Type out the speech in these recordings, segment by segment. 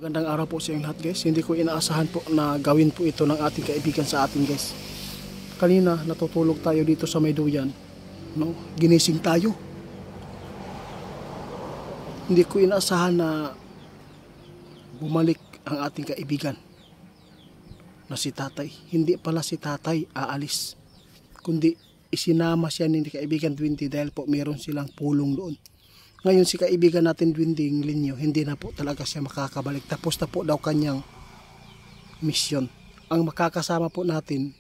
Magandang araw po sa inyong lahat guys. Hindi ko inaasahan po na gawin po ito ng ating kaibigan sa atin guys. Kanina natutulog tayo dito sa may duyan, no? Ginising tayo. Hindi ko inaasahan na bumalik ang ating kaibigan na si tatay. Hindi pala si tatay aalis, kundi isinama siya ni kaibigan Dwindi dahil po meron silang pulong doon. Ngayon si kaibigan natin Dwinding Linyo, hindi na po talaga siya makakabalik. Tapos na po daw kanyang misyon. Ang makakasama po natin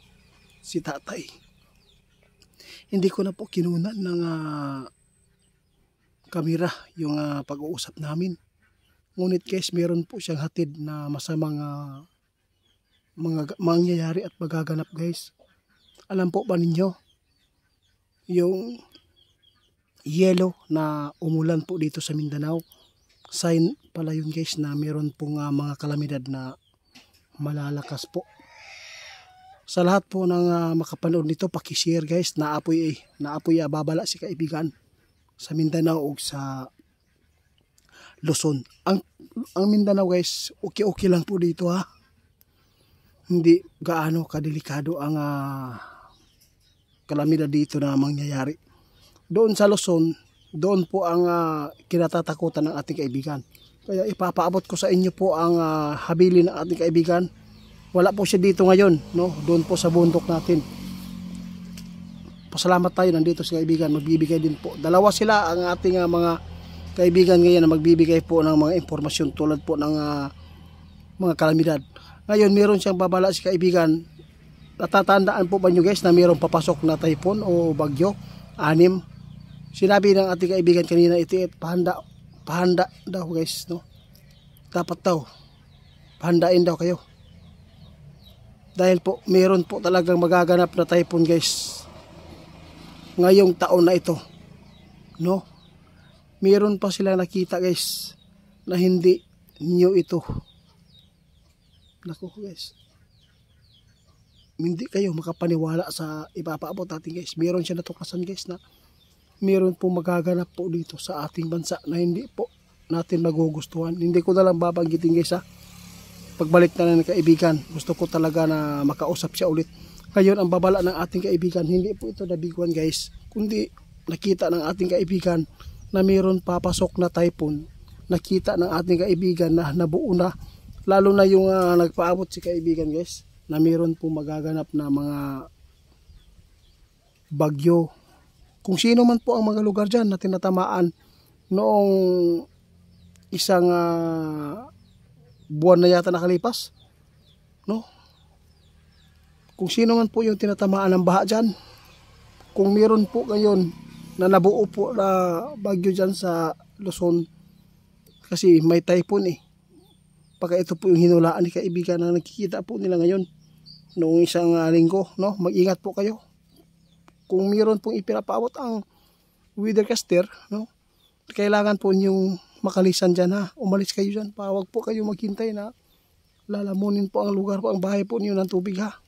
si tatay. Hindi ko na po kinunan ng kamera yung pag-uusap namin. Ngunit guys, meron po siyang hatid na masamang mga mangyayari at magaganap guys. Alam po ba ninyo yung yellow na umulan po dito sa Mindanao, sign pala yun guys na meron pong mga kalamidad na malalakas po. Sa lahat po ng makapanood nito, pakishare guys. Naapoy babala si kaibigan sa Mindanao o sa Luzon. Ang Mindanao guys, okay lang po dito ha. Hindi gaano kadelikado ang kalamidad dito na mangyayari. Doon sa Luzon, doon po ang kinatatakutan ng ating kaibigan. Kaya ipapaabot ko sa inyo po ang habilin ng ating kaibigan. Wala po siya dito ngayon, no? Doon po sa bundok natin. Pasalamat tayo, nandito si kaibigan, magbibigay din po. Dalawa sila ang ating mga kaibigan ngayon na magbibigay po ng mga impormasyon tulad po ng mga kalamidad. Ngayon, meron siyang babala si kaibigan. Natatandaan po ba nyo guys na meron papasok na typhoon o bagyo? 6. Sinabi ng ating kaibigan kanina, pahanda daw guys, no? Dapat daw, pahandain daw kayo. Dahil po, meron po talagang magaganap na typhoon guys. Ngayong taon na ito, no? Meron pa sila nakita guys, na hindi nyo ito. Naku guys, hindi kayo makapaniwala sa ipapaabot natin guys. Meron siya natuklasan guys na meron po magaganap po dito sa ating bansa na hindi po natin magugustuhan. Hindi ko na lang babanggitin guys ha. Pagbalik na ng kaibigan, gusto ko talaga na makausap siya ulit. Ngayon ang babala ng ating kaibigan, hindi po ito nabiguan guys, kundi nakita ng ating kaibigan na meron papasok na typhoon. Nakita ng ating kaibigan na nabuo na, lalo na yung nagpaabot si kaibigan guys, na meron po magaganap na mga bagyo. Kung sino man po ang mga lugar dyan na tinatamaan noong isang buwan na yata nakalipas, no? Kung sino man po yung tinatamaan ng baha dyan, kung meron po ngayon na nabuo po na bagyo dyan sa Luzon, kasi may typhoon pagka ito po yung hinulaan ni kaibigan na nakikita po nila ngayon noong isang linggo, no? Mag-ingat po kayo. Kung mayroon pong ipinapaabot ang weathercaster, no? Kailangan po niyong makalisan dyan ha. Umalis kayo dyan. Huwag po kayo maghintay na lalamunin po ang lugar po, ang bahay po niyo ng tubig ha.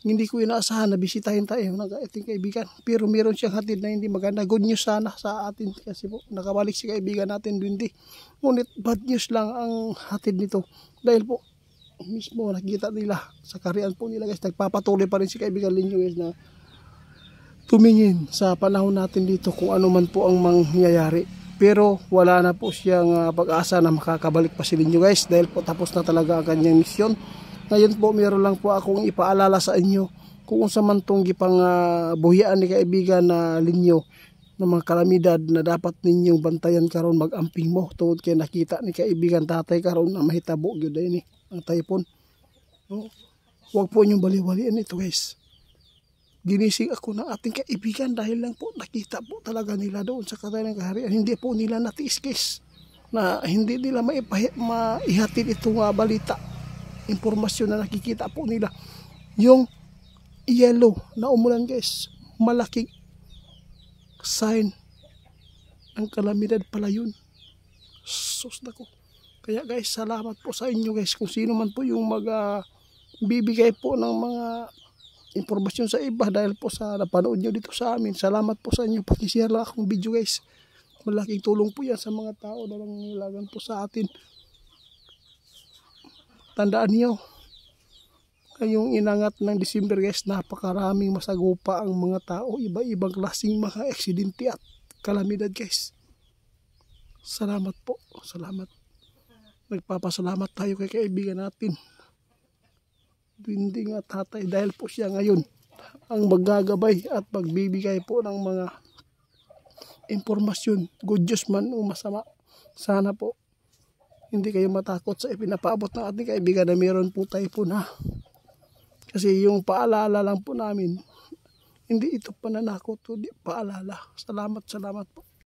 Hindi ko inaasahan na bisitahin tayo ng ating kaibigan. Pero meron siyang hatid na hindi maganda. Good news sana sa atin kasi po nakabalik si kaibigan natin Dwindi. Ngunit bad news lang ang hatid nito. Dahil po mismo nakita nila sa karian po nila guys. Nagpapatuloy pa rin si kaibigan Linyo guys na tumingin sa panahon natin dito kung ano man po ang mangyayari. Pero wala na po siyang pag-asa na makakabalik pa si Linyo guys. Dahil po tapos na talaga ang kanyang misyon. Ngayon po meron lang po akong ipaalala sa inyo kung sa man tong gipang buhian ni kaibigan na Linyo ng mga kalamidad na dapat ninyong bantayan karon, mag-amping mo tungod kay nakita ni kaibigan tatay karon na mahitabo gyud ini ang typhoon. No? Huwag po ninyong baliwalian ito guys. Ginising ako ng ating kaibigan dahil lang po nakita po talaga nila doon sa Katayan ng Kaharian. Hindi po nila natiis guys na hindi nila maihatid itong balita, impormasyon na nakikita po nila. Yung yellow na umulan guys, malaking sign ng kalamidad pala yun. Sus nako. Kaya guys, salamat po sa inyo guys kung sino man po yung bibigay po ng mga impormasyon sa iba dahil po sa napanood nyo dito sa amin. Salamat po sa inyo. Pakishare lang akong video guys. Malaking tulong po yan sa mga tao na nangilagan po sa atin. tandaan niyo, ngayong inangat ng December guys, napakaraming masagupa ang mga tao, iba-ibang klaseng mga aksidente at kalamidad guys. Salamat po, salamat. Nagpapasalamat tayo kay kaibigan natin, Dwinding at Tatay, dahil po siya ngayon ang maggagabay at magbibigay po ng mga impormasyon, good news man o masama. Sana po hindi kayo matakot sa ipinapaabot ng ating kaibigan na meron po tayo po na. Kasi yung paalala lang po namin, hindi ito pananakot, hindi paalala. Salamat po.